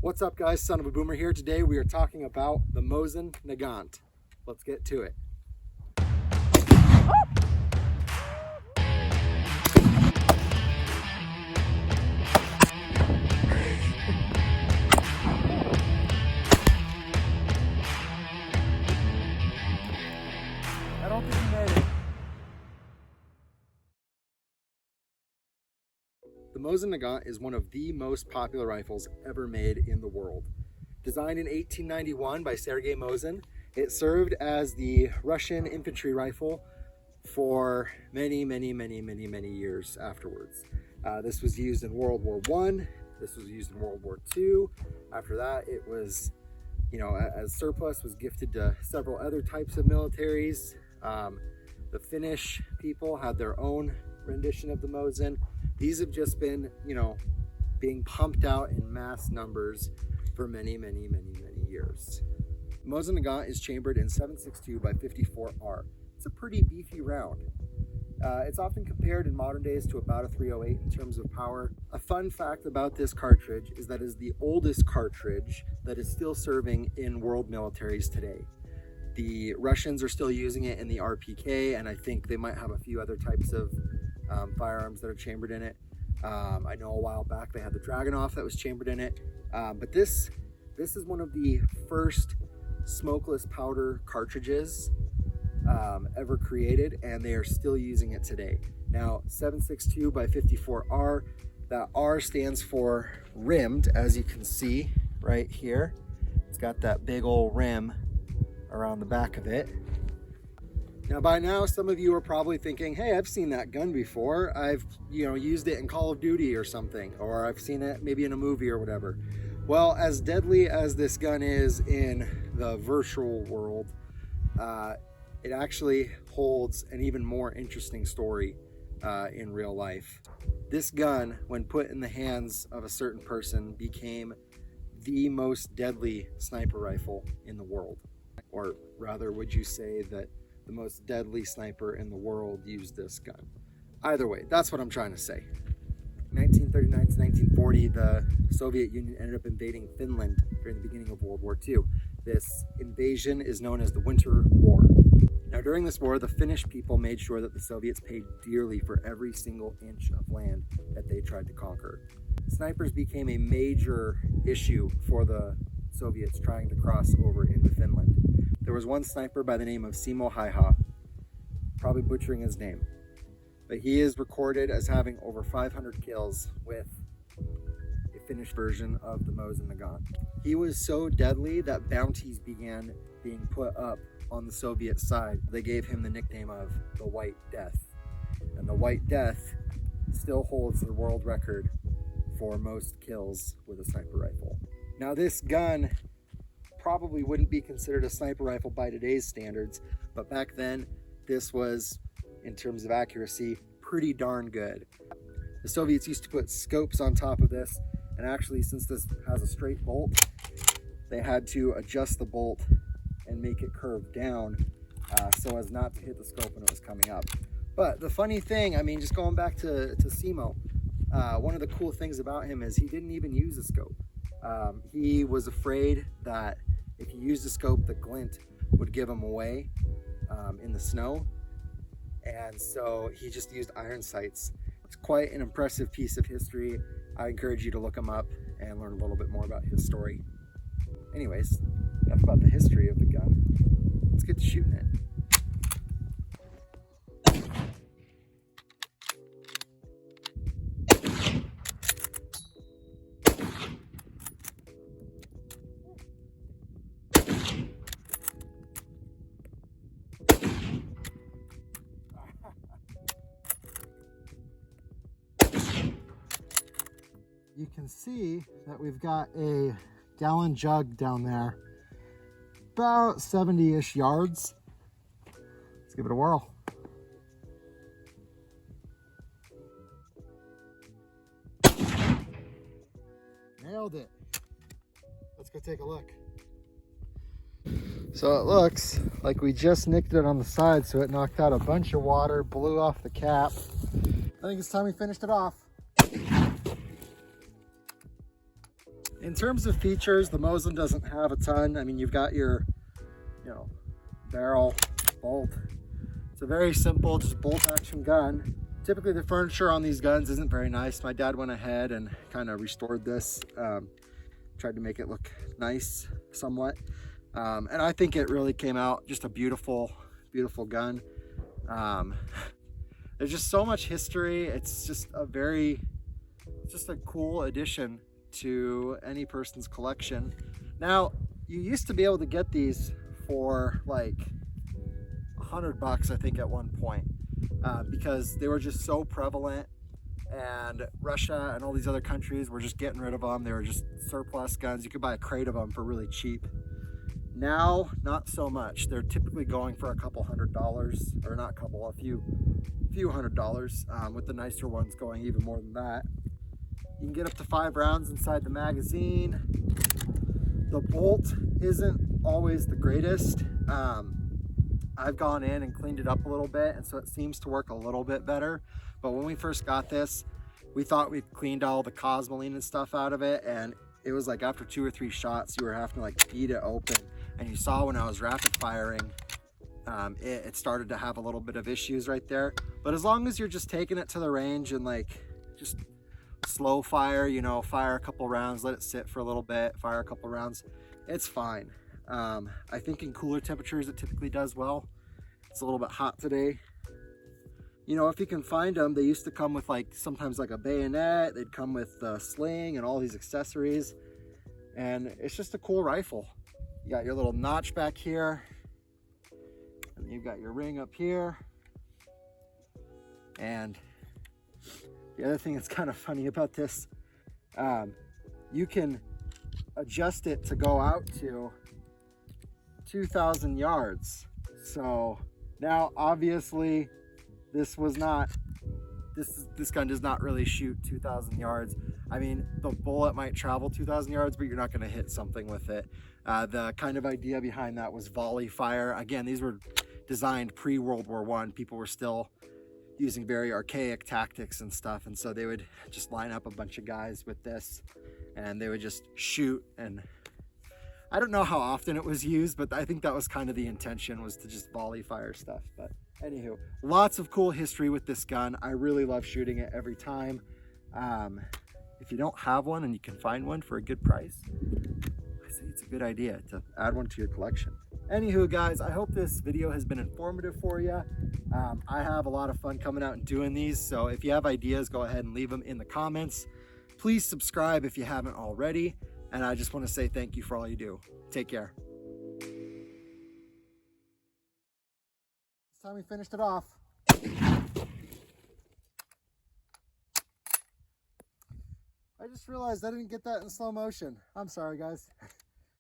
What's up guys, Son of a Boomer here. Today we are talking about the Mosin Nagant. Let's get to it. I don't think he made it. The Mosin Nagant is one of the most popular rifles ever made in the world. Designed in 1891 by Sergei Mosin, it served as the Russian infantry rifle for many years afterwards. This was used in World War I. This was used in World War II. After that, it was, as surplus, was gifted to several other types of militaries. The Finnish people had their own rendition of the Mosin. These have just been, being pumped out in mass numbers for many years. Mosin Nagant is chambered in 7.62 by 54R. It's a pretty beefy round. It's often compared in modern days to about a 308 in terms of power. A fun fact about this cartridge is that it is the oldest cartridge that is still serving in world militaries today. The Russians are still using it in the RPK, and I think they might have a few other types of firearms that are chambered in it. I know a while back they had the Dragunov that was chambered in it, but this is one of the first smokeless powder cartridges ever created, and they are still using it today. Now 7.62 by 54R, that R stands for rimmed, as you can see right here. It's got that big old rim around the back of it. Now by now, some of you are probably thinking, hey, I've seen that gun before. I've used it in Call of Duty or something, or I've seen it maybe in a movie or whatever. Well, as deadly as this gun is in the virtual world, it actually holds an even more interesting story in real life. This gun, when put in the hands of a certain person, became the most deadly sniper rifle in the world. Or rather, would you say that the most deadly sniper in the world used this gun? Either way, that's what I'm trying to say. 1939 to 1940, the Soviet Union ended up invading Finland during the beginning of World War II. This invasion is known as the Winter War. Now during this war, the Finnish people made sure that the Soviets paid dearly for every single inch of land that they tried to conquer. Snipers became a major issue for the Soviets trying to cross over into Finland. There was one sniper by the name of Simo Haiha, probably butchering his name, but he is recorded as having over 500 kills with a Finnish version of the Mosin Nagant. He was so deadly that bounties began being put up on the Soviet side. They gave him the nickname of the White Death. And the White Death still holds the world record for most kills with a sniper rifle. Now this gun probably wouldn't be considered a sniper rifle by today's standards, but back then this was, in terms of accuracy, pretty darn good. The Soviets used to put scopes on top of this, and actually, since this has a straight bolt, they had to adjust the bolt and make it curve down so as not to hit the scope when it was coming up. But the funny thing, just going back to Simo, one of the cool things about him is he didn't even use a scope. He was afraid that if he used a scope, the glint would give him away in the snow, and so he just used iron sights. It's quite an impressive piece of history. I encourage you to look him up and learn a little bit more about his story. Anyways, enough about the history of the gun. Let's get to shooting it. You can see that we've got a gallon jug down there, about 70-ish yards. Let's give it a whirl. Nailed it. Let's go take a look. So it looks like we just nicked it on the side, so it knocked out a bunch of water, blew off the cap. I think it's time we finished it off. In terms of features, the Mosin doesn't have a ton. I mean, you've got your, barrel, bolt. It's a very simple, just bolt action gun. Typically the furniture on these guns isn't very nice. My dad went ahead and kind of restored this, tried to make it look nice somewhat. And I think it really came out just a beautiful, beautiful gun. There's just so much history. It's just a cool addition to any person's collection. Now, you used to be able to get these for like $100, I think, at one point, because they were just so prevalent, and Russia and all these other countries were just getting rid of them. They were just surplus guns. You could buy a crate of them for really cheap. Now, not so much. They're typically going for a couple $100s, or not a couple, a few $100s, with the nicer ones going even more than that. You can get up to 5 rounds inside the magazine. The bolt isn't always the greatest. I've gone in and cleaned it up a little bit, and so it seems to work a little bit better. But when we first got this, we thought we'd cleaned all the cosmoline and stuff out of it, and it was like after 2 or 3 shots, you were having to like beat it open. And you saw when I was rapid firing, it started to have a little bit of issues right there. But as long as you're just taking it to the range and like just slow fire, fire a couple rounds, let it sit for a little bit, fire a couple rounds, it's fine. I think in cooler temperatures it typically does well. It's a little bit hot today. If you can find them, they used to come with like sometimes like a bayonet. They'd come with a sling and all these accessories, and it's just a cool rifle. You got your little notch back here, and you've got your ring up here. And the other thing that's kind of funny about this, you can adjust it to go out to 2,000 yards. So now obviously this gun does not really shoot 2,000 yards. I mean, the bullet might travel 2,000 yards, but you're not going to hit something with it. The kind of idea behind that was volley fire. Again, these were designed pre-World War I. People were still using very archaic tactics and stuff, and so they would just line up a bunch of guys with this, and they would just shoot. And I don't know how often it was used, but I think that was kind of the intention, was to just volley fire stuff. But anywho, lots of cool history with this gun. I really love shooting it every time. If you don't have one and you can find one for a good price, I think it's a good idea to add one to your collection. Anywho, guys, I hope this video has been informative for you. I have a lot of fun coming out and doing these, so if you have ideas, go ahead and leave them in the comments. Please subscribe if you haven't already, and I just want to say thank you for all you do. Take care. It's time we finished it off. I just realized I didn't get that in slow motion. I'm sorry, guys.